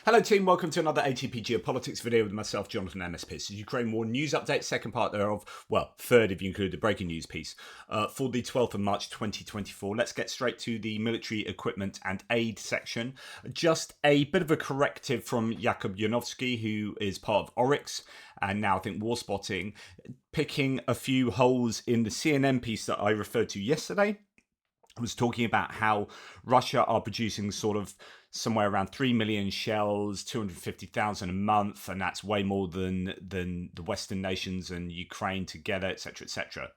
Hello team, welcome to another ATP Geopolitics video with myself, Jonathan MSP. This is Ukraine War News Update, second part thereof, well, third if you include the breaking news piece, for the 12th of March 2024. Let's get straight to the military equipment and aid section. Just a bit of a corrective from Jakub Janowski, who is part of Oryx, and now I think War Spotting, picking a few holes in the CNN piece that I referred to yesterday. I was talking about how Russia are producing sort of somewhere around 3 million shells, 250,000 a month, and that's way more than the Western nations and Ukraine together, etc., etc.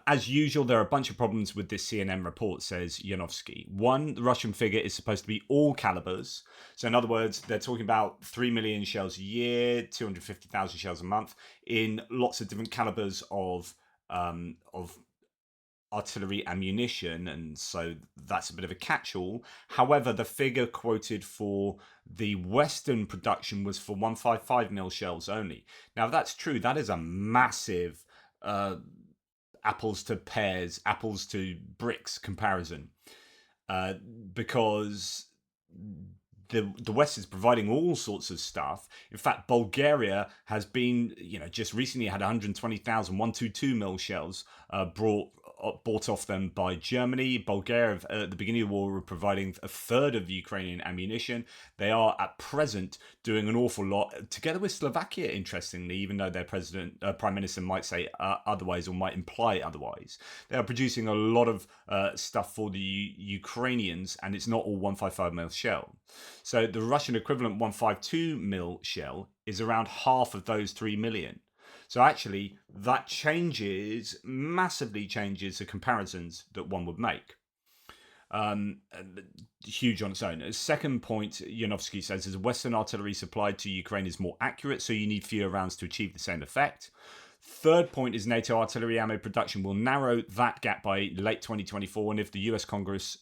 As usual, there are a bunch of problems with this CNN report, says Janowski. One, the Russian figure is supposed to be all calibers. So in other words, they're talking about 3 million shells a year, 250,000 shells a month in lots of different calibers of artillery ammunition, and so that's a bit of a catch-all. However, the figure quoted for the Western production was for 155mm shells only. Now, if that's true, that is a massive apples to pears, apples to bricks comparison, because the West is providing all sorts of stuff. In fact, Bulgaria has been, just recently had 120,000 122mm shells bought off them by Germany. Bulgaria, at the beginning of the war, were providing a third of the Ukrainian ammunition. They are at present doing an awful lot, together with Slovakia, interestingly, even though their prime minister might say otherwise or might imply otherwise. They are producing a lot of stuff for the Ukrainians, and it's not all 155mm shell. So the Russian equivalent 152mm shell is around half of those 3 million. So actually, that massively changes the comparisons that one would make. Huge on its own. A second point, Janowski says, is Western artillery supplied to Ukraine is more accurate, so you need fewer rounds to achieve the same effect. Third point is NATO artillery ammo production will narrow that gap by late 2024, and if the US Congress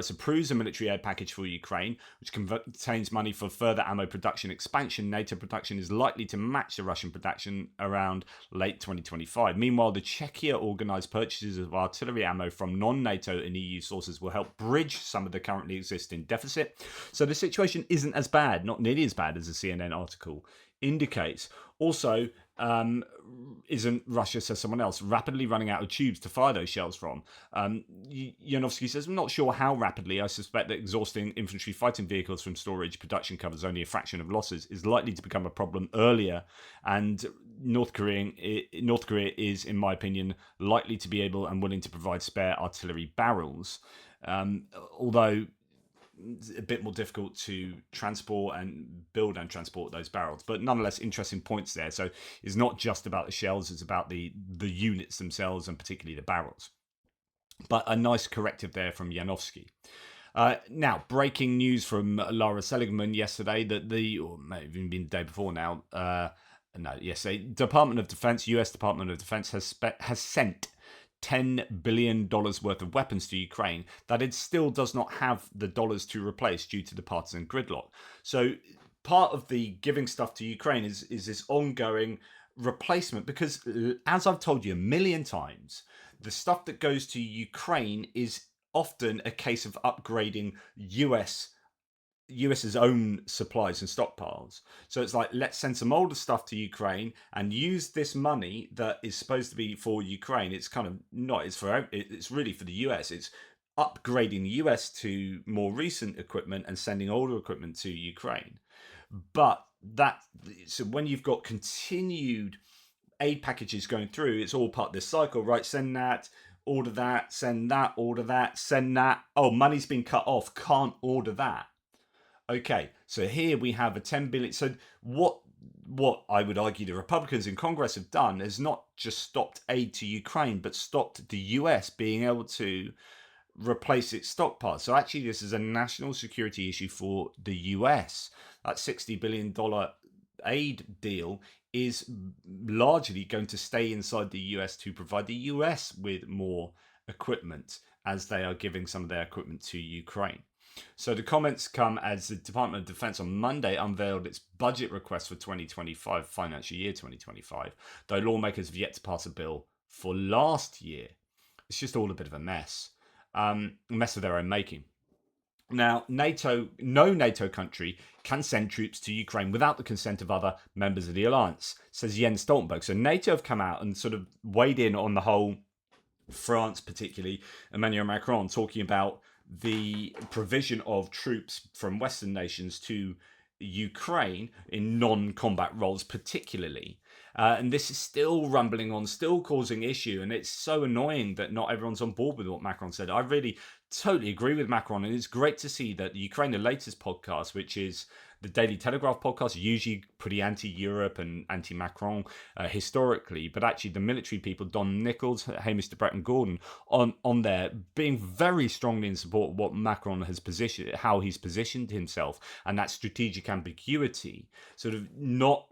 approves a military aid package for Ukraine, which contains money for further ammo production expansion, NATO production is likely to match the Russian production around late 2025. Meanwhile, the Czechia organised purchases of artillery ammo from non-NATO and EU sources will help bridge some of the currently existing deficit. So the situation isn't as bad, not nearly as bad as the CNN article indicates. Also, isn't Russia, says someone else, rapidly running out of tubes to fire those shells from? Janowski says, I'm not sure how rapidly. I suspect that exhausting infantry fighting vehicles from storage production covers only a fraction of losses is likely to become a problem earlier, and North Korea is, in my opinion, likely to be able and willing to provide spare artillery barrels, although it's a bit more difficult to transport and build and transport those barrels, but nonetheless interesting points there. So it's not just about the shells, it's about the units themselves and particularly the barrels. But a nice corrective there from Janowski. Now, breaking news from Lara Seligman yesterday that or may have even been the day before now. Yesterday, Department of Defense, US Department of Defense has sent $10 billion worth of weapons to Ukraine that it still does not have the dollars to replace due to the partisan gridlock. So part of the giving stuff to Ukraine is this ongoing replacement, because as I've told you a million times, the stuff that goes to Ukraine is often a case of upgrading US's own supplies and stockpiles. So it's like, let's send some older stuff to Ukraine and use this money that is supposed to be for Ukraine. It's kind of not, it's really for the US. It's upgrading the US to more recent equipment and sending older equipment to Ukraine. But so when you've got continued aid packages going through, it's all part of this cycle, right? Send that, order that, send that, order that, send that. Oh, money's been cut off, can't order that. Okay, so here we have a 10 billion. So what I would argue the Republicans in Congress have done is not just stopped aid to Ukraine, but stopped the US being able to replace its stockpile. So actually, this is a national security issue for the US. That $60 billion aid deal is largely going to stay inside the US to provide the US with more equipment, as they are giving some of their equipment to Ukraine. So the comments come as the Department of Defense on Monday unveiled its budget request for 2025, financial year 2025, though lawmakers have yet to pass a bill for last year. It's just all a bit of a mess of their own making. Now, no NATO country can send troops to Ukraine without the consent of other members of the alliance, says Jens Stoltenberg. So NATO have come out and sort of weighed in on the whole, France particularly, Emmanuel Macron talking about the provision of troops from Western nations to Ukraine in non-combat roles particularly. And this is still rumbling on, still causing issue. And it's so annoying that not everyone's on board with what Macron said. I really totally agree with Macron. And it's great to see that Ukraine, the latest podcast, which is the Daily Telegraph podcast, usually pretty anti-Europe and anti-Macron historically, but actually the military people, Don Nichols, Hamish de Bretton Gordon, on there being very strongly in support of what Macron has positioned, how he's positioned himself, and that strategic ambiguity, sort of not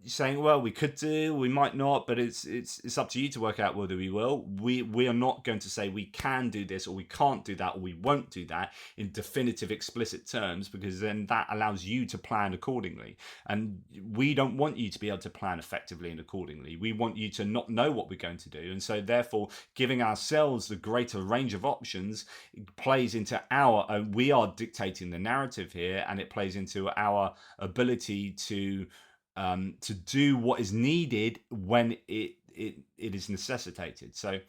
saying, well, we could do, we might not, but it's up to you to work out whether we will. We are not going to say we can do this or we can't do that or we won't do that in definitive, explicit terms, because then that allows you to plan accordingly. And we don't want you to be able to plan effectively and accordingly. We want you to not know what we're going to do. And so therefore, giving ourselves the greater range of options plays into we are dictating the narrative here, and it plays into our ability to do what is needed when it is necessitated. So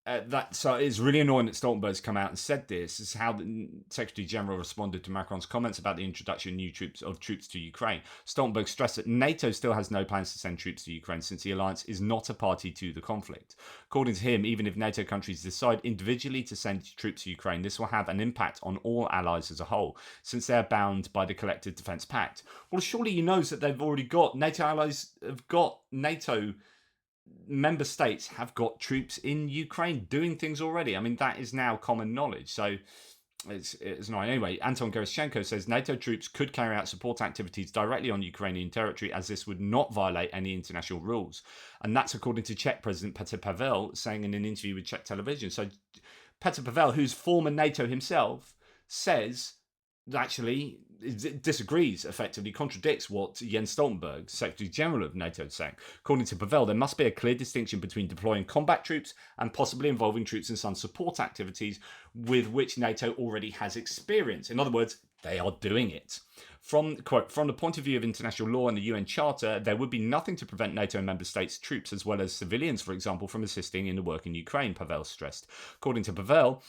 it's really annoying that Stoltenberg's come out and said this. This is how the Secretary General responded to Macron's comments about the introduction of new troops to Ukraine. Stoltenberg stressed that NATO still has no plans to send troops to Ukraine since the alliance is not a party to the conflict. According to him, even if NATO countries decide individually to send troops to Ukraine, this will have an impact on all allies as a whole, since they're bound by the Collective Defence Pact. Well, surely he knows that they've already got NATO allies have got NATO member states have got troops in Ukraine doing things already. I mean, that is now common knowledge. So it's annoying. Anyway, Anton Gerashchenko says NATO troops could carry out support activities directly on Ukrainian territory, as this would not violate any international rules. And that's according to Czech President Petr Pavel saying in an interview with Czech television. So Petr Pavel, who's former NATO himself, says actually disagrees, effectively contradicts what Jens Stoltenberg, Secretary General of NATO, is saying. According to Pavel, there must be a clear distinction between deploying combat troops and possibly involving troops in some support activities with which NATO already has experience. In other words, they are doing it. From the point of view of international law and the UN Charter, there would be nothing to prevent NATO member states' troops, as well as civilians, for example, from assisting in the work in Ukraine, Pavel stressed. According to Pavel,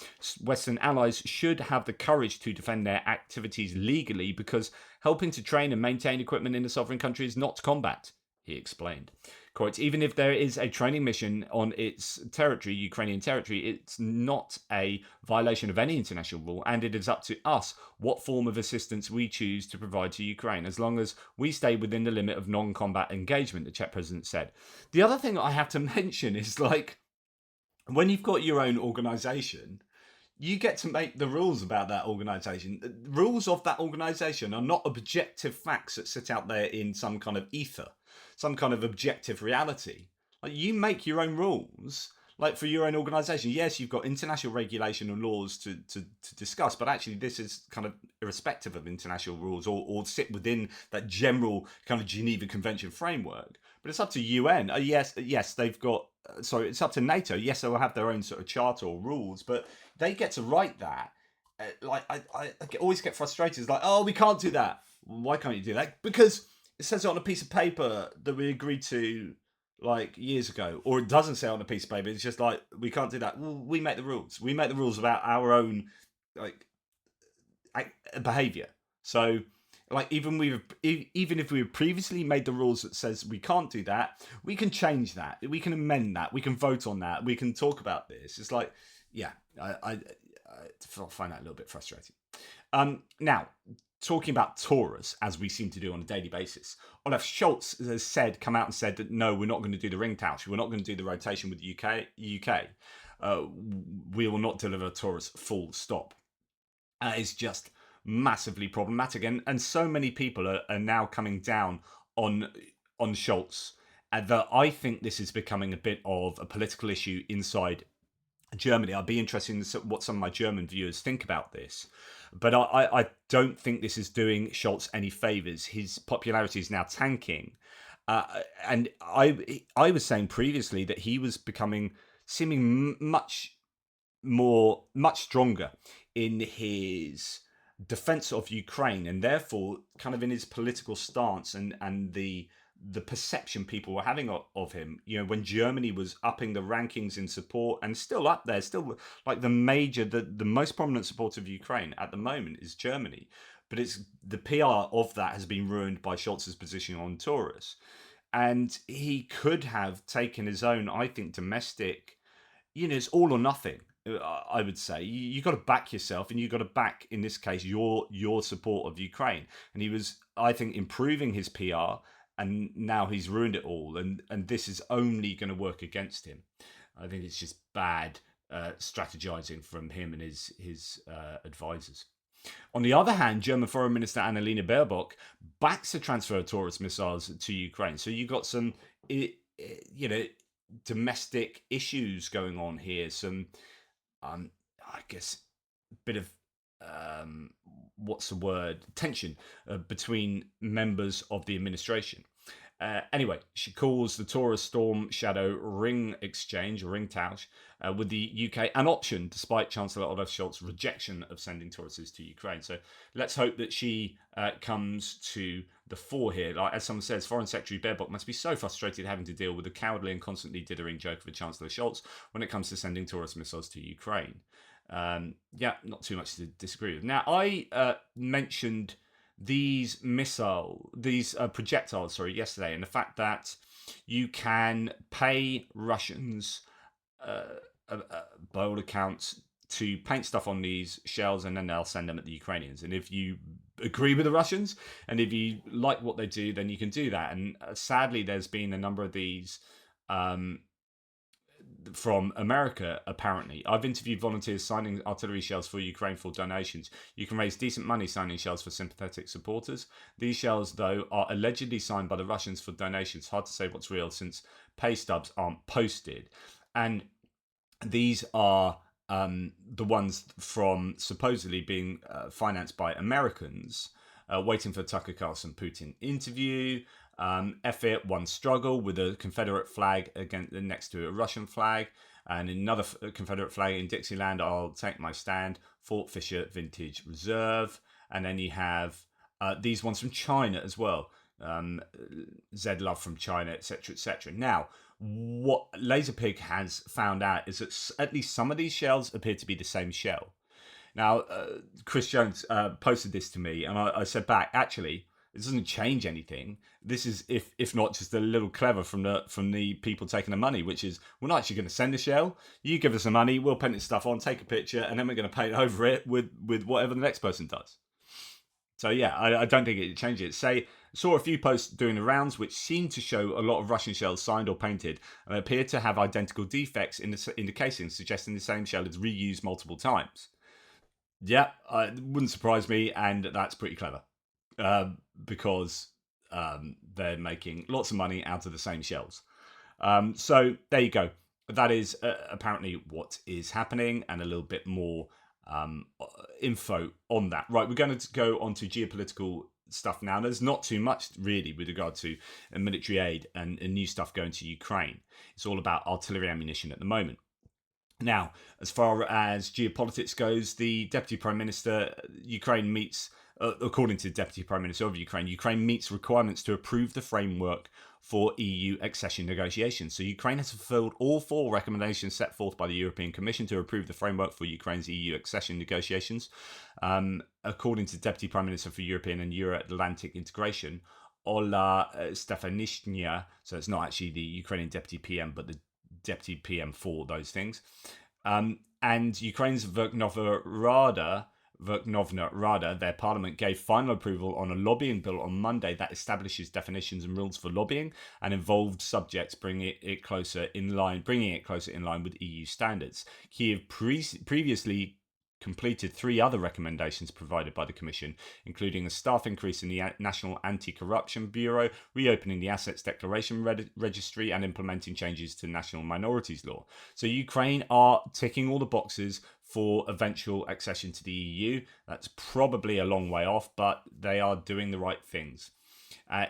Western allies should have the courage to defend their activities legally, because helping to train and maintain equipment in a sovereign country is not combat, he explained. Quote, even if there is a training mission on its territory, Ukrainian territory, it's not a violation of any international rule, and it is up to us what form of assistance we choose to provide to Ukraine, as long as we stay within the limit of non-combat engagement, the Czech president said. The other thing I have to mention is, like, when you've got your own organisation, you get to make the rules about that organisation. The rules of that organisation are not objective facts that sit out there in some kind of ether, some kind of objective reality. Like, you make your own rules, like, for your own organisation. Yes, you've got international regulation and laws to discuss, but actually this is kind of irrespective of international rules or sit within that general kind of Geneva Convention framework. But it's up to UN. Yes, they've got. Sorry, it's up to NATO. Yes, they will have their own sort of charter or rules, but they get to write that. I always get frustrated. It's like, oh, we can't do that. Why can't you do that? Because it says it on a piece of paper that we agreed to, like, years ago, or it doesn't say it on a piece of paper. It's just like, we can't do that. Well, we make the rules. We make the rules about our own, like, behaviour. So, like, even if we previously made the rules that says we can't do that, we can change that. We can amend that. We can vote on that. We can talk about this. It's like, yeah, I find that a little bit frustrating. Now, talking about Taurus, as we seem to do on a daily basis, Olaf Scholz has come out and said that no, we're not going to do the ring tausch. We're not going to do the rotation with the UK. We will not deliver Taurus, full stop. It's just massively problematic, and so many people are now coming down on Scholz, that I think this is becoming a bit of a political issue inside Germany. I'd be interested in what some of my German viewers think about this, but I don't think this is doing Scholz any favors. His popularity is now tanking, and I was saying previously that he was seeming much stronger in his defense of Ukraine, and therefore, kind of in his political stance and the perception people were having of him. When Germany was upping the rankings in support, and still up there, still like the most prominent supporter of Ukraine at the moment is Germany. But it's the PR of that has been ruined by Scholz's position on Taurus. And he could have taken his own, I think, domestic. It's all or nothing. I would say you got to back yourself, and you got to back, in this case, your support of Ukraine. And he was, I think, improving his PR, and now he's ruined it all. And this is only going to work against him. I think it's just bad strategizing from him and his advisors. On the other hand, German Foreign Minister Annalena Baerbock backs the transfer of Taurus missiles to Ukraine. So you've got some, domestic issues going on here. Some, I guess, bit of what's the word? Tension between members of the administration. Anyway, she calls the Taurus Storm Shadow ring exchange, ring tausch, with the UK an option, despite Chancellor Olaf Scholz's rejection of sending Tauruses to Ukraine. So let's hope that she comes to the fore here. Like, as someone says, Foreign Secretary Baerbock must be so frustrated having to deal with the cowardly and constantly dithering joke of Chancellor Scholz when it comes to sending Taurus missiles to Ukraine. Not too much to disagree with. Now, I mentioned these projectiles, yesterday, and the fact that you can pay Russians, by all accounts, to paint stuff on these shells, and then they'll send them at the Ukrainians. And if you agree with the Russians, and if you like what they do, then you can do that. And sadly, there's been a number of these from America, apparently. I've interviewed volunteers signing artillery shells for Ukraine for donations. You can raise decent money signing shells for sympathetic supporters. These shells, though, are allegedly signed by the Russians for donations. Hard to say what's real since pay stubs aren't posted. And these are the ones from supposedly being financed by Americans, waiting for Tucker Carlson Putin interview. F-it, one struggle with a Confederate flag next to a Russian flag, and another Confederate flag in Dixieland. I'll take my stand. Fort Fisher Vintage Reserve. And then you have these ones from China as well. Z Love from China, etc., etc. Now, what Laserpig has found out is that at least some of these shells appear to be the same shell. Now, Chris Jones posted this to me, and I said back, actually, it doesn't change anything. This is, if not, just a little clever from the people taking the money, which is, we're not actually going to send a shell. You give us the money, we'll paint this stuff on, take a picture, and then we're going to paint over it with whatever the next person does. So yeah, I don't think it changes. Saw a few posts doing the rounds which seemed to show a lot of Russian shells signed or painted, and they appeared to have identical defects in the casing, suggesting the same shell is reused multiple times. Yeah, it wouldn't surprise me, and that's pretty clever. Because they're making lots of money out of the same shells. So there you go. That is apparently what is happening, and a little bit more info on that. Right, we're going to go on to geopolitical stuff now. There's not too much really with regard to military aid and new stuff going to Ukraine. It's all about artillery ammunition at the moment. Now, as far as geopolitics goes, the Deputy Prime Minister, Ukraine meets, according to the Deputy Prime Minister of Ukraine meets requirements to approve the framework for EU accession negotiations. So Ukraine has fulfilled all 4 recommendations set forth by the European Commission to approve the framework for Ukraine's EU accession negotiations. According to Deputy Prime Minister for European and Euro-Atlantic Integration, Ola Stefanishnya, so it's not actually the Ukrainian Deputy PM, but the Deputy PM for those things. And Ukraine's Verkhovna Rada, their parliament, gave final approval on a lobbying bill on Monday that establishes definitions and rules for lobbying and involved subjects, bringing it closer in line with EU standards. Kyiv previously completed 3 other recommendations provided by the Commission, including a staff increase in the National Anti-Corruption Bureau, reopening the Assets Declaration Registry, and implementing changes to national minorities law. So Ukraine are ticking all the boxes for eventual accession to the EU. That's probably a long way off, but they are doing the right things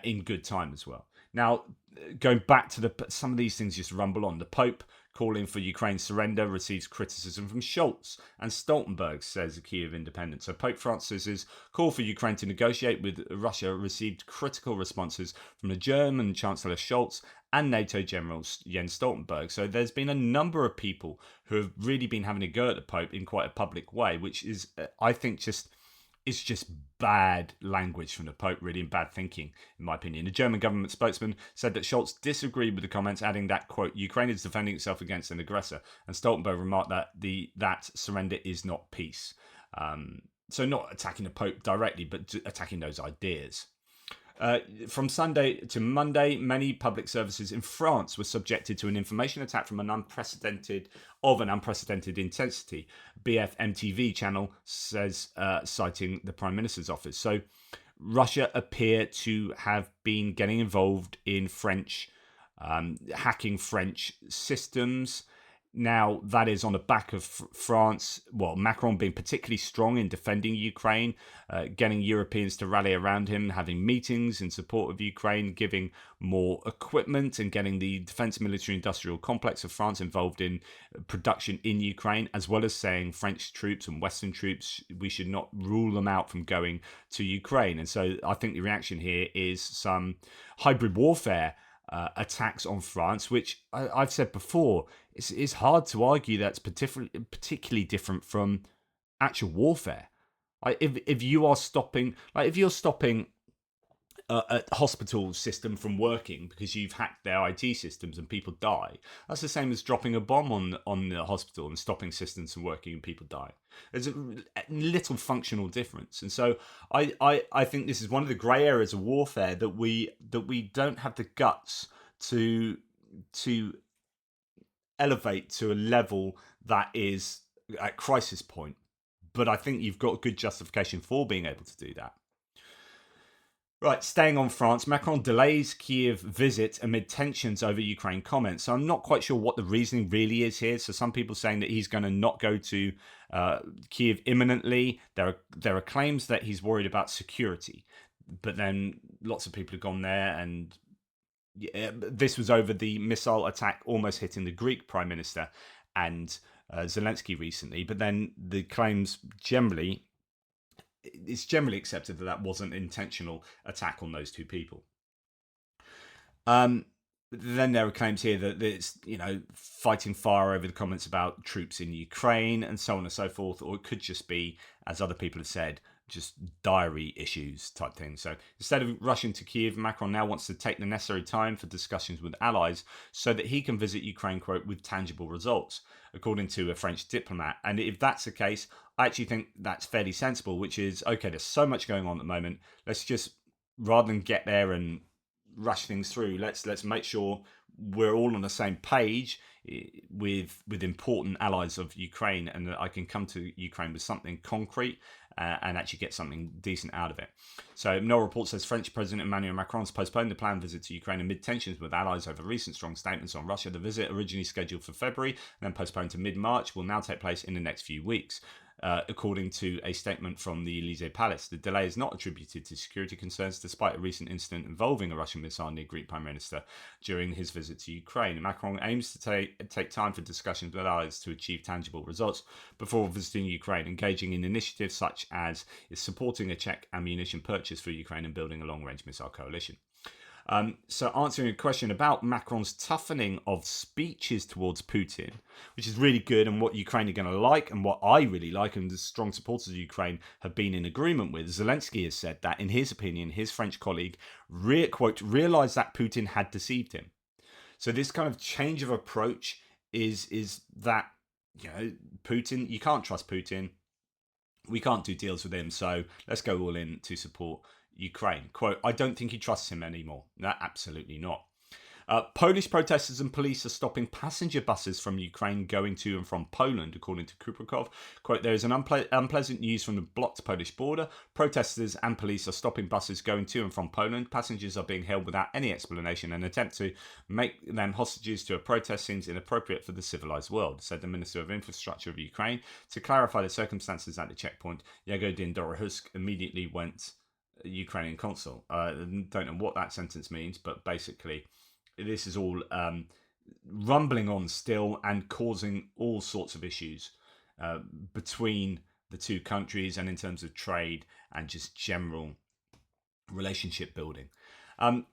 in good time as well. Now, going back to some of these things just rumble on. The Pope calling for Ukraine's surrender receives criticism from Scholz and Stoltenberg, says the Kiev Independent. So Pope Francis's call for Ukraine to negotiate with Russia received critical responses from the German Chancellor Scholz and NATO General Jens Stoltenberg. So there's been a number of people who have really been having a go at the Pope in quite a public way, which is, I think, it's just bad language from the Pope, really, and bad thinking, in my opinion. The German government spokesman said that Scholz disagreed with the comments, adding that, quote, Ukraine is defending itself against an aggressor. And Stoltenberg remarked that that surrender is not peace. So not attacking the Pope directly, but attacking those ideas. From Sunday to Monday, many public services in France were subjected to an information attack from an unprecedented intensity. BFM-TV channel says, citing the Prime Minister's office. So Russia appear to have been getting involved in hacking French systems. Now, that is on the back of France, Macron being particularly strong in defending Ukraine, getting Europeans to rally around him, having meetings in support of Ukraine, giving more equipment and getting the defense military industrial complex of France involved in production in Ukraine, as well as saying French troops and Western troops, we should not rule them out from going to Ukraine. And so I think the reaction here is some hybrid warfare attacks on France, which I've said before, it's hard to argue that's particularly different from actual warfare. If you are stopping, if you're stopping a hospital system from working because you've hacked their IT systems and people die, that's the same as dropping a bomb on the hospital and stopping systems from working and people die. There's a little functional difference, and so I think this is one of the grey areas of warfare that we don't have the guts to elevate to a level that is at crisis point. But I think you've got good justification for being able to do that. Right, staying on France, Macron delays Kiev visit amid tensions over Ukraine comments. So I'm not quite sure what the reasoning really is here. So some people saying that he's going to not go to Kiev imminently. There are claims that he's worried about security, but then lots of people have gone there, and this was over the missile attack almost hitting the Greek Prime Minister and Zelensky recently. But then the claims it's generally accepted that wasn't an intentional attack on those two people. Then there are claims here that it's, fighting fire over the comments about troops in Ukraine and so on and so forth, or it could just be, as other people have said, just diary issues type thing. So instead of rushing to Kiev, Macron now wants to take the necessary time for discussions with allies so that he can visit Ukraine, quote, with tangible results, according to a French diplomat. And if that's the case, I actually think that's fairly sensible, which is, okay, there's so much going on at the moment. Let's just, rather than get there and rush things through, let's make sure we're all on the same page with important allies of Ukraine, and that I can come to Ukraine with something concrete and actually get something decent out of it. So no report says French President Emmanuel Macron's postponed the planned visit to Ukraine amid tensions with allies over recent strong statements on Russia. The visit, originally scheduled for February and then postponed to mid-March, will now take place in the next few weeks. According to a statement from the Elysee Palace, the delay is not attributed to security concerns, despite a recent incident involving a Russian missile near Greek Prime Minister during his visit to Ukraine. Macron aims to take time for discussions with allies to achieve tangible results before visiting Ukraine, engaging in initiatives such as supporting a Czech ammunition purchase for Ukraine and building a long-range missile coalition. So answering a question about Macron's toughening of speeches towards Putin, which is really good, and what Ukraine are going to like, and what I really like, and the strong supporters of Ukraine have been in agreement with. Zelensky has said that, in his opinion, his French colleague, quote, realised that Putin had deceived him. So this kind of change of approach is that, Putin, you can't trust Putin. We can't do deals with him, so let's go all in to support Ukraine. Quote, I don't think he trusts him anymore. No, absolutely not. Polish protesters and police are stopping passenger buses from Ukraine going to and from Poland, according to Kuprikov. Quote, there is an unpleasant news from the blocked Polish border. Protesters and police are stopping buses going to and from Poland. Passengers are being held without any explanation. An attempt to make them hostages to a protest seems inappropriate for the civilized world, said the Minister of Infrastructure of Ukraine. To clarify the circumstances at the checkpoint, Yagodin Dorohusk immediately went Ukrainian consul. I don't know what that sentence means, but basically this is all rumbling on still and causing all sorts of issues between the two countries and in terms of trade and just general relationship building.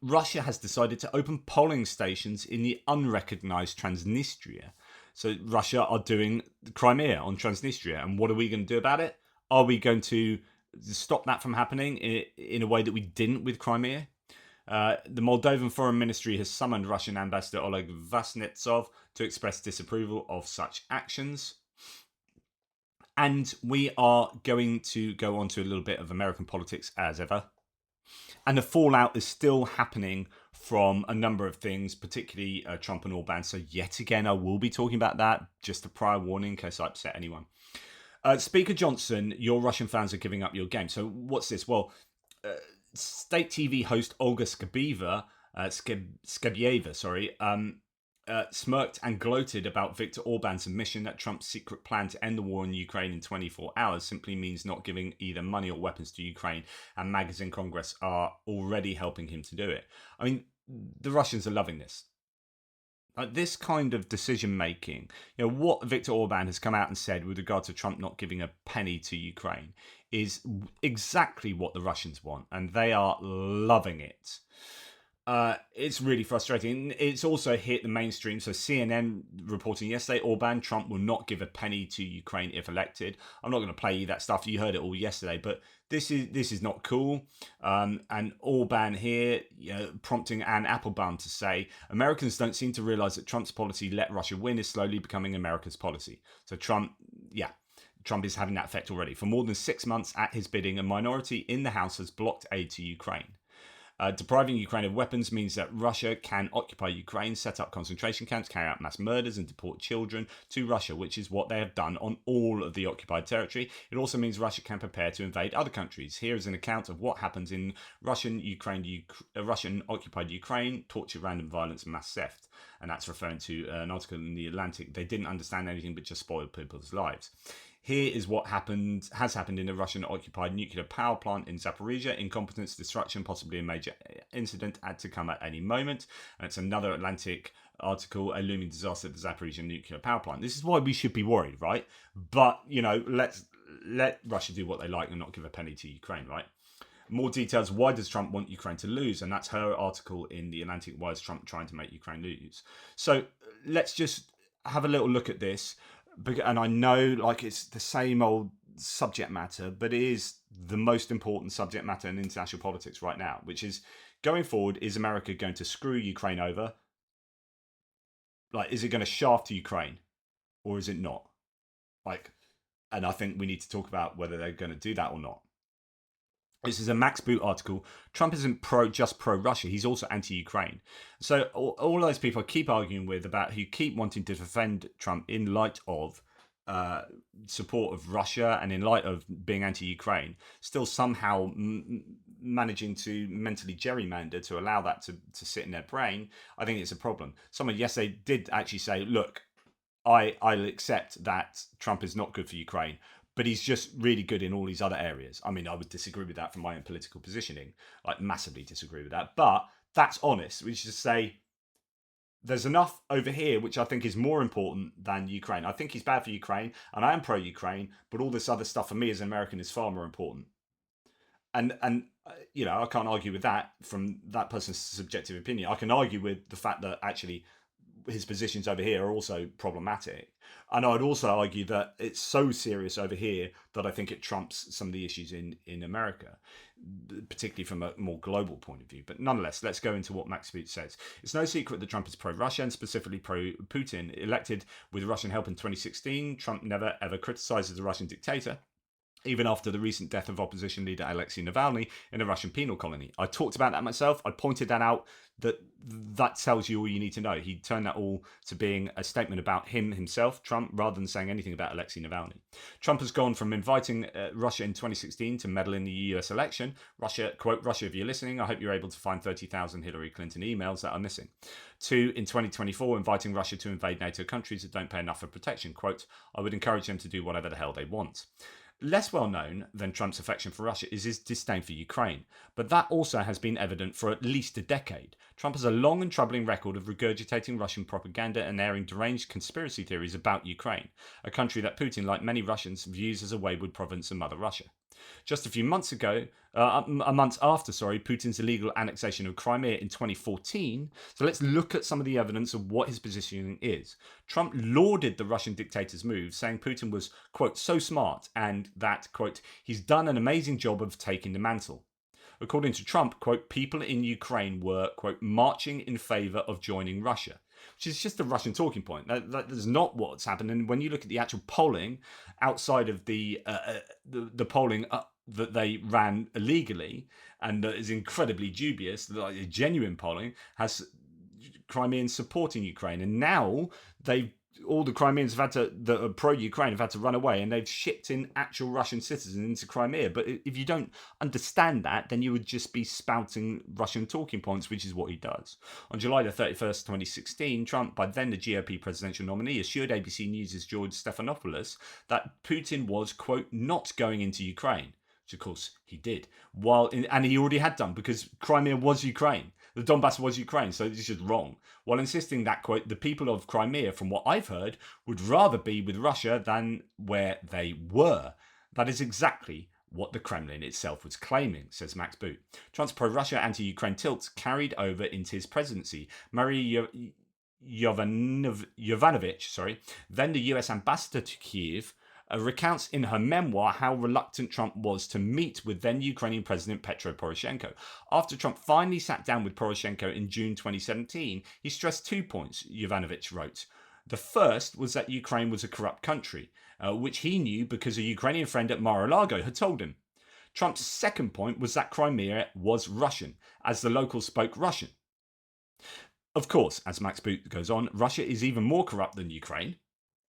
Russia has decided to open polling stations in the unrecognized Transnistria. So Russia are doing Crimea on Transnistria. And what are we going to do about it? Are we going to stop that from happening in a way that we didn't with Crimea? The Moldovan Foreign Ministry has summoned Russian Ambassador Oleg Vasnetsov to express disapproval of such actions. And we are going to go on to a little bit of American politics as ever. And the fallout is still happening from a number of things, particularly Trump and Orban. So yet again, I will be talking about that. Just a prior warning in case I upset anyone. Speaker Johnson, your Russian fans are giving up your game. So what's this? Well, state TV host Olga Skabieva, smirked and gloated about Viktor Orban's admission that Trump's secret plan to end the war in Ukraine in 24 hours simply means not giving either money or weapons to Ukraine, and MAGAs in Congress are already helping him to do it. I mean, the Russians are loving this. This kind of decision making, what Viktor Orban has come out and said with regard to Trump not giving a penny to Ukraine is exactly what the Russians want, and they are loving it. It's really frustrating. It's also hit the mainstream. So CNN reporting yesterday, Orban, Trump will not give a penny to Ukraine if elected. I'm not going to play you that stuff. You heard it all yesterday, but this is not cool. And Orban here, prompting Anne Applebaum to say, Americans don't seem to realize that Trump's policy, let Russia win, is slowly becoming America's policy. So Trump is having that effect already. For more than 6 months at his bidding, a minority in the House has blocked aid to Ukraine. Depriving Ukraine of weapons means that Russia can occupy Ukraine, set up concentration camps, carry out mass murders and deport children to Russia, which is what they have done on all of the occupied territory. It also means Russia can prepare to invade other countries. Here is an account of what happens in Russian-occupied Ukraine: torture, random violence, and mass theft. And that's referring to an article in The Atlantic. They didn't understand anything but just spoiled people's lives. Here is what has happened in a Russian-occupied nuclear power plant in Zaporizhia. Incompetence, destruction, possibly a major incident had to come at any moment. And it's another Atlantic article, a looming disaster at the Zaporizhia nuclear power plant. This is why we should be worried, right? But, let's let Russia do what they like and not give a penny to Ukraine, right? More details, why does Trump want Ukraine to lose? And that's her article in The Atlantic, why is Trump trying to make Ukraine lose? So let's just have a little look at this. And I know it's the same old subject matter, but it is the most important subject matter in international politics right now, which is going forward, is America going to screw Ukraine over? Is it going to shaft Ukraine or is it not? And I think we need to talk about whether they're going to do that or not. This is a Max Boot article. Trump isn't just pro-Russia, he's also anti-Ukraine. So all those people I keep arguing with about who keep wanting to defend Trump in light of support of Russia and in light of being anti-Ukraine, still somehow managing to mentally gerrymander to allow that to sit in their brain, I think it's a problem. Someone yesterday did actually say, look, I'll accept that Trump is not good for Ukraine, but he's just really good in all these other areas. I mean, I would disagree with that from my own political positioning, massively disagree with that. But that's honest, which is to say, there's enough over here which I think is more important than Ukraine. I think he's bad for Ukraine, and I am pro-Ukraine, but all this other stuff for me as an American is far more important. And I can't argue with that from that person's subjective opinion. I can argue with the fact that actually his positions over here are also problematic. And I'd also argue that it's so serious over here that I think it trumps some of the issues in America, particularly from a more global point of view. But nonetheless, let's go into what Max Boot says. It's no secret that Trump is pro-Russia and specifically pro-Putin. Elected with Russian help in 2016, Trump never ever criticizes the Russian dictator, even after the recent death of opposition leader Alexei Navalny in a Russian penal colony. I talked about that myself. I pointed that out. That tells you all you need to know. He turned that all to being a statement about himself, Trump, rather than saying anything about Alexei Navalny. Trump has gone from inviting Russia in 2016 to meddle in the US election. Russia, quote, Russia, if you're listening, I hope you're able to find 30,000 Hillary Clinton emails that are missing. To, in 2024, inviting Russia to invade NATO countries that don't pay enough for protection. Quote, I would encourage them to do whatever the hell they want. Less well known than Trump's affection for Russia is his disdain for Ukraine, but that also has been evident for at least a decade. Trump has a long and troubling record of regurgitating Russian propaganda and airing deranged conspiracy theories about Ukraine, a country that Putin, like many Russians, views as a wayward province of Mother Russia. Just a few months ago, a month after, Putin's illegal annexation of Crimea in 2014. So let's look at some of the evidence of what his positioning is. Trump lauded the Russian dictator's move, saying Putin was, quote, so smart and that, quote, he's done an amazing job of taking the mantle. According to Trump, quote, people in Ukraine were, quote, marching in favor of joining Russia, which is just a Russian talking point. That is not what's happened. And when you look at the actual polling outside of the polling that they ran illegally and that is incredibly dubious, like genuine polling, has Crimeans supporting Ukraine. And now all the Crimeans that are pro-Ukraine have had to run away, and they've shipped in actual Russian citizens into Crimea. But if you don't understand that, then you would just be spouting Russian talking points, which is what he does. On July the 31st, 2016, Trump, by then the GOP presidential nominee, assured ABC News' George Stephanopoulos that Putin was, quote, not going into Ukraine, which of course he did, and he already had done, because Crimea was Ukraine. The Donbass was Ukraine, so it's just wrong. While insisting that, quote, the people of Crimea, from what I've heard, would rather be with Russia than where they were. That is exactly what the Kremlin itself was claiming, says Max Boot. Trump's pro-Russia, anti-Ukraine tilt carried over into his presidency. Marie Yovanovitch, then the US ambassador to Kyiv, recounts in her memoir how reluctant Trump was to meet with then Ukrainian President Petro Poroshenko. After Trump finally sat down with Poroshenko in June 2017, he stressed 2 points, Yovanovitch wrote. The first was that Ukraine was a corrupt country, which he knew because a Ukrainian friend at Mar-a-Lago had told him. Trump's second point was that Crimea was Russian, as the locals spoke Russian. Of course, as Max Boot goes on, Russia is even more corrupt than Ukraine.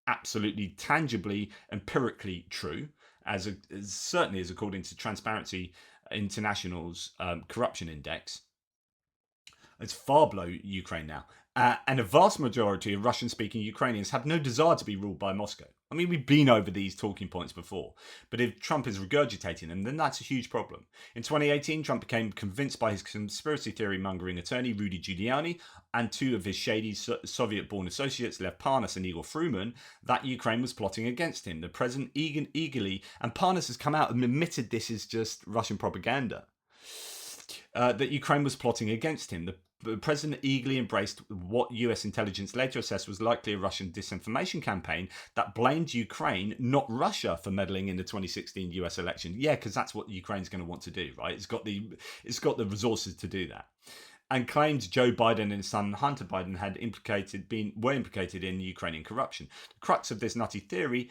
Absolutely tangibly, empirically true, as certainly as according to Transparency International's corruption index. It's far below Ukraine now. And a vast majority of Russian-speaking Ukrainians have no desire to be ruled by Moscow. I mean, we've been over these talking points before, but if Trump is regurgitating them, then that's a huge problem. In 2018, Trump became convinced by his conspiracy theory mongering attorney, Rudy Giuliani, and two of his shady Soviet-born associates, Lev Parnas and Igor Fruman, that Ukraine was plotting against him. The president eagerly, and Parnas has come out and admitted this is just Russian propaganda, that Ukraine was plotting against him. The president eagerly embraced what US intelligence later assessed was likely a Russian disinformation campaign that blamed Ukraine, not Russia, for meddling in the 2016 US election. Yeah, because that's what Ukraine's going to want to do, right? It's got the resources to do that. And claimed Joe Biden and his son Hunter Biden had were implicated in Ukrainian corruption. The crux of this nutty theory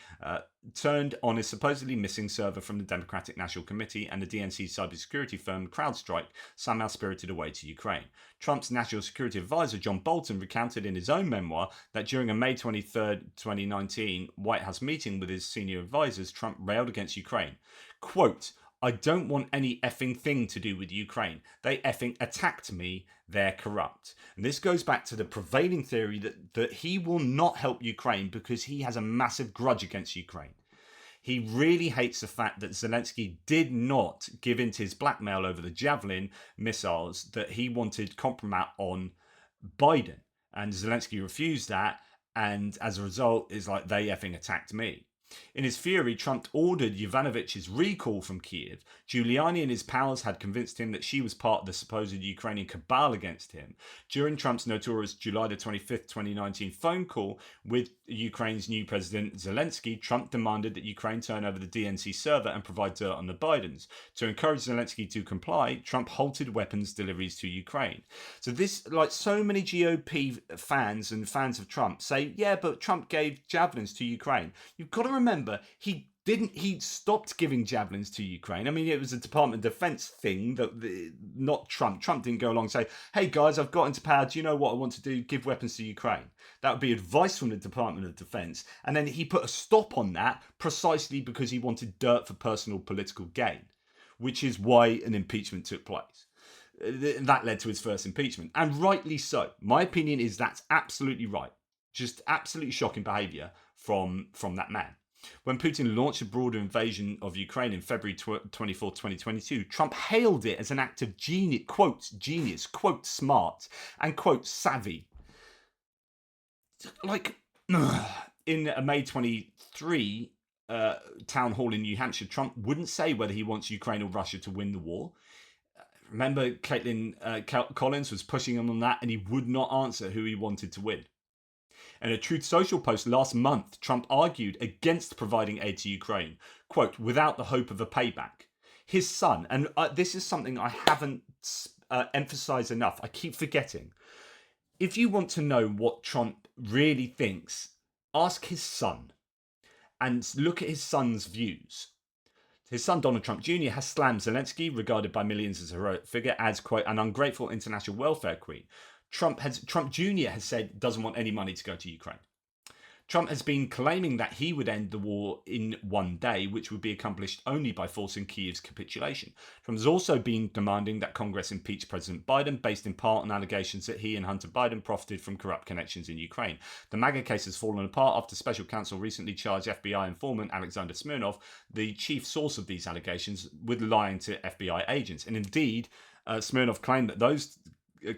turned on a supposedly missing server from the Democratic National Committee and the DNC cybersecurity firm CrowdStrike, somehow spirited away to Ukraine. Trump's national security advisor John Bolton recounted in his own memoir that during a May 23, 2019 White House meeting with his senior advisors, Trump railed against Ukraine. Quote, I don't want any effing thing to do with Ukraine. They effing attacked me. They're corrupt. And this goes back to the prevailing theory that he will not help Ukraine because he has a massive grudge against Ukraine. He really hates the fact that Zelensky did not give in to his blackmail over the Javelin missiles that he wanted compromise on Biden. And Zelensky refused that. And as a result, is like, they effing attacked me. In his fury, Trump ordered Yovanovitch's recall from Kyiv. Giuliani and his pals had convinced him that she was part of the supposed Ukrainian cabal against him. During Trump's notorious July the 25th, 2019 phone call with Ukraine's new president Zelensky, Trump demanded that Ukraine turn over the DNC server and provide dirt on the Bidens. To encourage Zelensky to comply, Trump halted weapons deliveries to Ukraine. So this, like so many GOP fans and fans of Trump say, yeah, but Trump gave javelins to Ukraine. You've got to remember, he stopped giving javelins to Ukraine. I mean, it was a Department of Defense thing, not Trump. Trump didn't go along and say, hey guys, I've got into power. Do you know what I want to do? Give weapons to Ukraine. That would be advice from the Department of Defense. And then he put a stop on that precisely because he wanted dirt for personal political gain, which is why an impeachment took place. That led to his first impeachment. And rightly so. My opinion is that's absolutely right. Just absolutely shocking behaviour from that man. When Putin launched a broader invasion of Ukraine in February 24, 2022, Trump hailed it as an act of genius, quote, smart, and, quote, savvy. Like, in a May 23 town hall in New Hampshire, Trump wouldn't say whether he wants Ukraine or Russia to win the war. Remember, Caitlin Collins was pushing him on that, and he would not answer who he wanted to win. In a Truth Social post last month, Trump argued against providing aid to Ukraine, quote, without the hope of a payback. His son, and this is something I haven't emphasized enough, I keep forgetting. If you want to know what Trump really thinks, ask his son and look at his son's views. His son, Donald Trump Jr., has slammed Zelensky, regarded by millions as a heroic figure, as, quote, an ungrateful international welfare queen. Trump Jr. has said doesn't want any money to go to Ukraine. Trump has been claiming that he would end the war in one day, which would be accomplished only by forcing Kiev's capitulation. Trump has also been demanding that Congress impeach President Biden, based in part on allegations that he and Hunter Biden profited from corrupt connections in Ukraine. The MAGA case has fallen apart after special counsel recently charged FBI informant Alexander Smirnov, the chief source of these allegations, with lying to FBI agents. And indeed, Smirnov claimed that those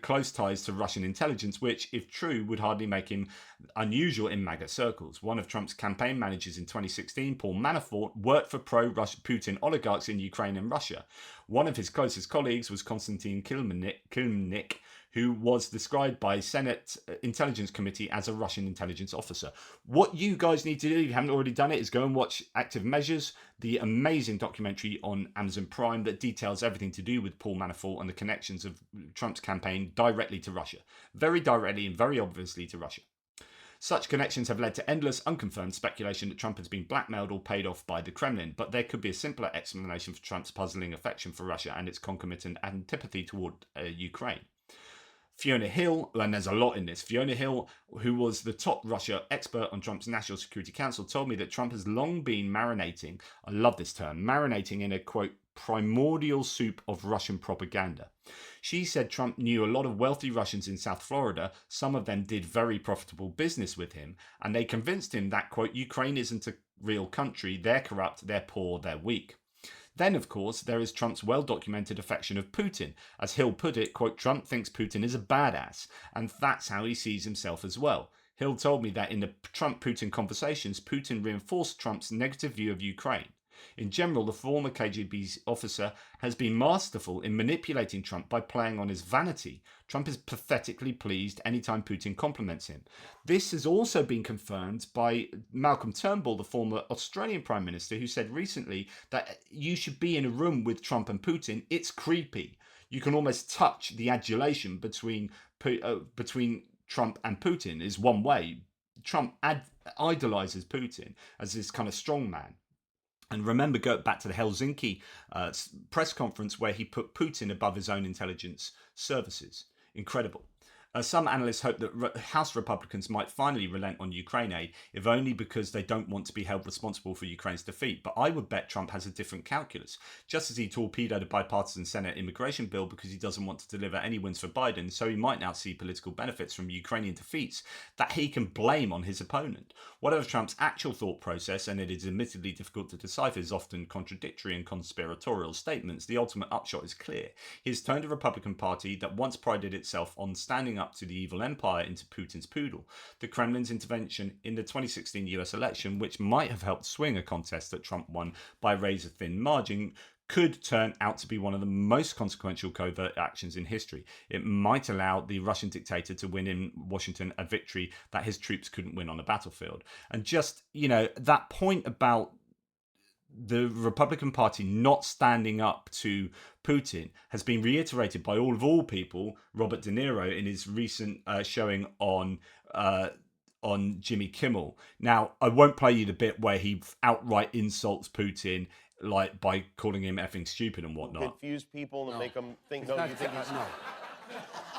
close ties to Russian intelligence, which, if true, would hardly make him unusual in MAGA circles. One of Trump's campaign managers in 2016, Paul Manafort, worked for pro-Putin oligarchs in Ukraine and Russia. One of his closest colleagues was Konstantin Kilimnik, who was described by Senate Intelligence Committee as a Russian intelligence officer. What you guys need to do, if you haven't already done it, is go and watch Active Measures, the amazing documentary on Amazon Prime that details everything to do with Paul Manafort and the connections of Trump's campaign directly to Russia. Very directly and very obviously to Russia. Such connections have led to endless, unconfirmed speculation that Trump has been blackmailed or paid off by the Kremlin, but there could be a simpler explanation for Trump's puzzling affection for Russia and its concomitant antipathy toward Ukraine. Fiona Hill, and there's a lot in this, Fiona Hill, who was the top Russia expert on Trump's National Security Council, told me that Trump has long been marinating, I love this term, marinating in a, quote, primordial soup of Russian propaganda. She said Trump knew a lot of wealthy Russians in South Florida. Some of them did very profitable business with him, and they convinced him that, quote, Ukraine isn't a real country, they're corrupt, they're poor, they're weak. Then, of course, there is Trump's well-documented affection of Putin. As Hill put it, quote, Trump thinks Putin is a badass, and that's how he sees himself as well. Hill told me that in the Trump-Putin conversations, Putin reinforced Trump's negative view of Ukraine. In general, the former KGB officer has been masterful in manipulating Trump by playing on his vanity. Trump is pathetically pleased anytime Putin compliments him. This has also been confirmed by Malcolm Turnbull, the former Australian Prime Minister, who said recently that you should be in a room with Trump and Putin. It's creepy. You can almost touch the adulation between Trump and Putin is one way. Trump idolizes Putin as this kind of strong man. And remember, go back to the Helsinki press conference where he put Putin above his own intelligence services. Incredible. Some analysts hope that House Republicans might finally relent on Ukraine aid, if only because they don't want to be held responsible for Ukraine's defeat. But I would bet Trump has a different calculus. Just as he torpedoed a bipartisan Senate immigration bill because he doesn't want to deliver any wins for Biden, so he might now see political benefits from Ukrainian defeats that he can blame on his opponent. Whatever Trump's actual thought process, and it is admittedly difficult to decipher his often contradictory and conspiratorial statements, the ultimate upshot is clear. He has turned a Republican Party that once prided itself on standing up to the evil empire into Putin's poodle. The Kremlin's intervention in the 2016 US election, which might have helped swing a contest that Trump won by a razor-thin margin, could turn out to be one of the most consequential covert actions in history. It might allow the Russian dictator to win in Washington a victory that his troops couldn't win on a battlefield. And just, that point about the Republican Party not standing up to Putin has been reiterated by all people, Robert De Niro, in his recent showing on Jimmy Kimmel. Now, I won't play you the bit where he outright insults Putin, like by calling him effing stupid and whatnot. Confuse people and make them think. No, you think he's no.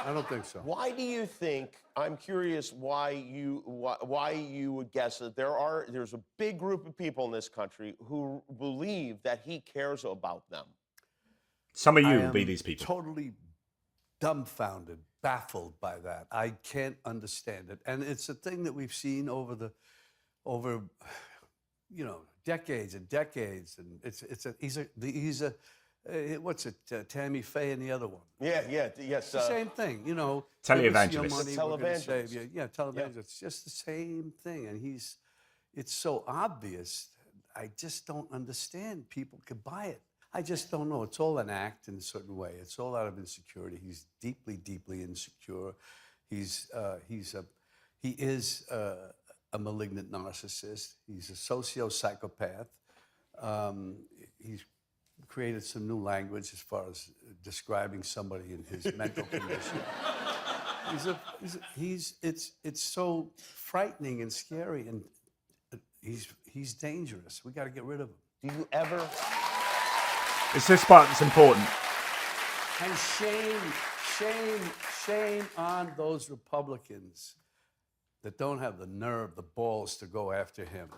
I don't think so. Why do you think? I'm curious why you would guess that there's a big group of people in this country who believe that he cares about them. Some of you will be these people. Totally dumbfounded, baffled by that. I can't understand it, and it's a thing that we've seen over decades and decades, and he's a what's it, Tammy Faye and the other one. Yes. It's the same thing, Televangelist. Give us your money, we're gonna save you. Televangelist. Televangelist. It's just the same thing, and it's so obvious. I just don't understand. People could buy it. I just don't know. It's all an act in a certain way. It's all out of insecurity. He's deeply, deeply insecure. He is a malignant narcissist. He's a socio-psychopath. He's created some new language as far as describing somebody in his mental condition. It's so frightening and scary, and he's dangerous. We got to get rid of him. Do you ever? It's this part that's important. And shame on those Republicans that don't have the nerve, the balls to go after him.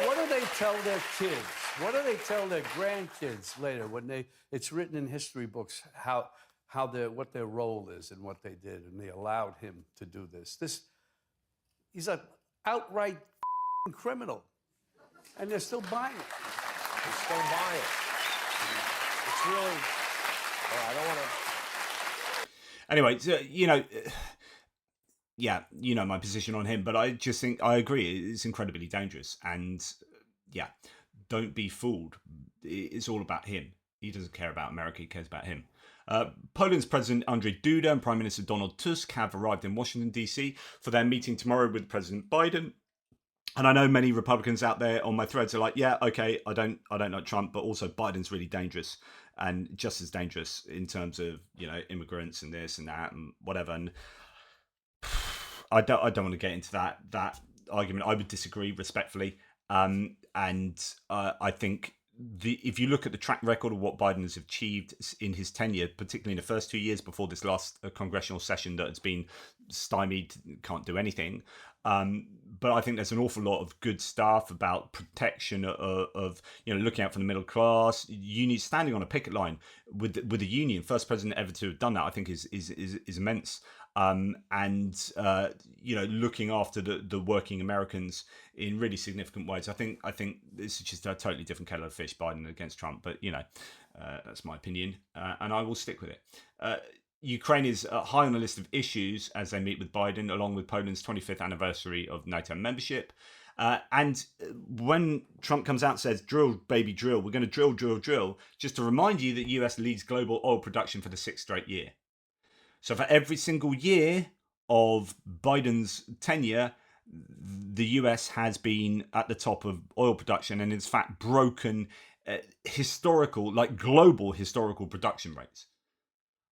What do they tell their kids? What do they tell their grandkids later when it's written in history books what their role is and what they did, and they allowed him to do this. He's an outright criminal, and they're still buying it. They're still buying it. It's really. I don't want to. Anyway, yeah, my position on him, but I just think I agree. It's incredibly dangerous, and yeah, don't be fooled. It's all about him. He doesn't care about America. He cares about him. Poland's President Andrzej Duda and Prime Minister Donald Tusk have arrived in Washington, D.C. for their meeting tomorrow with President Biden. And I know many Republicans out there on my threads are like, yeah, okay, I don't like Trump, but also Biden's really dangerous, and just as dangerous in terms of, immigrants and this and that and whatever. And I don't want to get into that argument. I would disagree respectfully. I think if you look at the track record of what Biden has achieved in his tenure, particularly in the first 2 years before this last congressional session that has been stymied, can't do anything. But I think there's an awful lot of good stuff about protection of looking out for the middle class. Unions standing on a picket line with the union, first president ever to have done that, I think is immense. Looking after the working Americans in really significant ways. I think this is just a totally different kettle of fish, Biden against Trump. But that's my opinion, and I will stick with it. Ukraine is high on the list of issues as they meet with Biden, along with Poland's 25th anniversary of NATO membership. And when Trump comes out and says, drill, baby, drill, we're going to drill, just to remind you that US leads global oil production for the 6th straight year. So for every single year of Biden's tenure, the US has been at the top of oil production and in fact broken global historical production rates.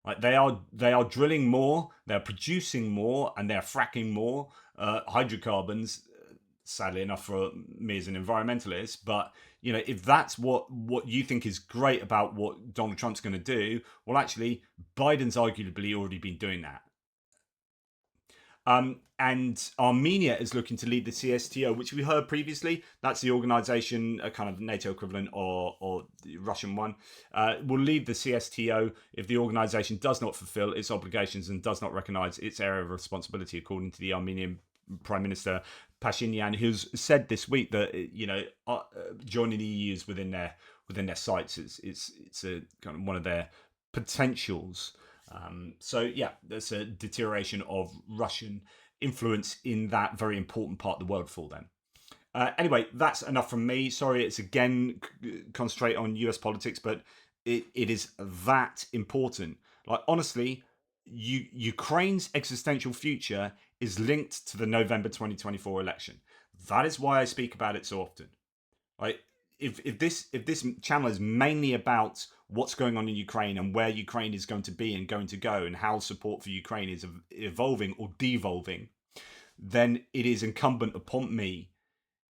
Like they are drilling more, they're producing more, and they're fracking more hydrocarbons. Sadly enough for me as an environmentalist, but if that's what you think is great about what Donald Trump's going to do, well, actually, Biden's arguably already been doing that. And Armenia is looking to lead the CSTO, which we heard previously. That's the organization, a kind of NATO equivalent or the Russian one, will lead the CSTO if the organization does not fulfill its obligations and does not recognize its area of responsibility, according to the Armenian Prime Minister Pashinyan, who's said this week that joining the EU is within their sights. It's a kind of one of their potentials. So yeah, there's a deterioration of Russian influence in that very important part of the world for them. Anyway, that's enough from me. Sorry, it's again concentrate on US politics, but it is that important. Like honestly, Ukraine's existential future is linked to the November 2024 election. That is why I speak about it so often. Right? If this channel is mainly about what's going on in Ukraine and where Ukraine is going to be and going to go and how support for Ukraine is evolving or devolving, then it is incumbent upon me,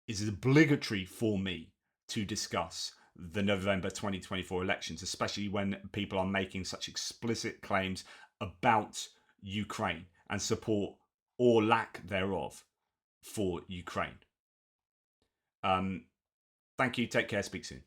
it is obligatory for me to discuss the November 2024 elections, especially when people are making such explicit claims about Ukraine and support or lack thereof for Ukraine. Thank you. Take care. Speak soon.